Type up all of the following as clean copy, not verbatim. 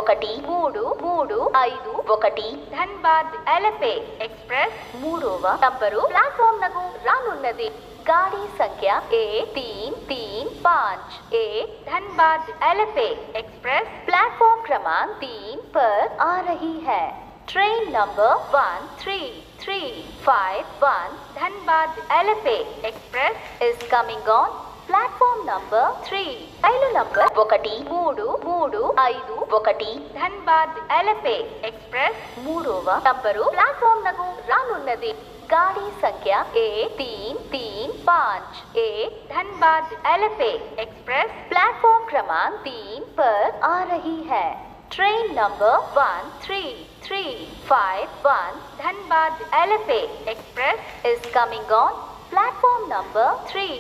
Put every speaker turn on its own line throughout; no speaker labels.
ఒకటి మూడు మూడు ఐదు ఒకటి
ధన్బాద్ ఎలపే ఎక్స్ప్రెస్
మూడవ నంబరు ప్లాట్ఫామ్ నకు రానున్నది. गाड़ी संख्या A335 A
Dhanbad Alleppey express
platform क्रमांक 3 पर आ रही है. Train number 13351
Dhanbad Alleppey express
is coming on platform number 3. రైలు నంబర్ 1335
धनबाद एलपे एक्सप्रेस
మూడవ నంబరు ప్లాట్ఫామ్ నకు రానున్నది. गाड़ी संख्या A335 A
Dhanbad Alleppey express
platform क्रमांक 3 पर आ रही है. Train number 13351
Dhanbad Alleppey express
is coming on platform number 3.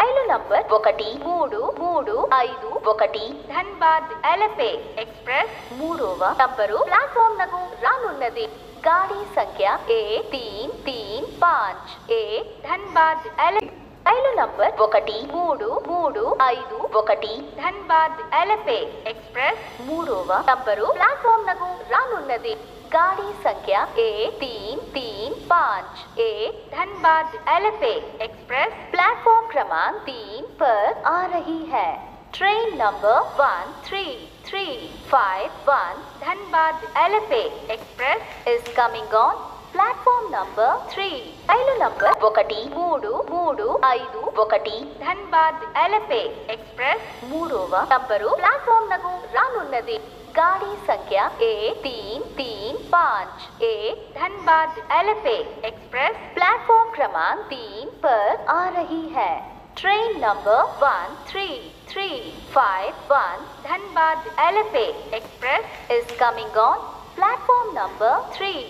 రైలు నంబర్ 1335
धनबाद एलपे एक्सप्रेस
మూడవ నంబరు ప్లాట్ఫామ్ నకు రానున్నది. गाड़ी संख्या A335 A
धनबाद एलपे
రైలు నంబర్ 1335
धनबाद एलपे एक्सप्रेस
మూడవ నంబరు ప్లాట్ఫామ్ నకు రానున్నది. गाड़ी संख्या A335 A
Dhanbad Alleppey express
platform क्रमांक 3 पर आ रही है. Train number 13351
Dhanbad Alleppey express
is coming on platform number 3. రైలు నంబర్ 1335
धनबाद एलपे एक्सप्रेस
మూడవ నంబరు ప్లాట్ఫామ్ నకు రానున్నది. गाड़ी संख्या A335 A
Dhanbad Alleppey express
platform क्रमांक 3 पर आ रही है. Train number 13351
Dhanbad Alleppey express
is coming on platform number 3.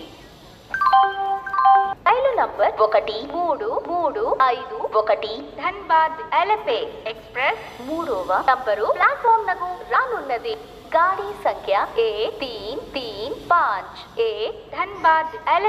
రైలు నంబర్ 1335
धनबाद एलपे एक्सप्रेस
మూడవ నంబరు ప్లాట్ఫామ్ నకు రానున్నది. गाड़ी संख्या A335 A
धनबाद एल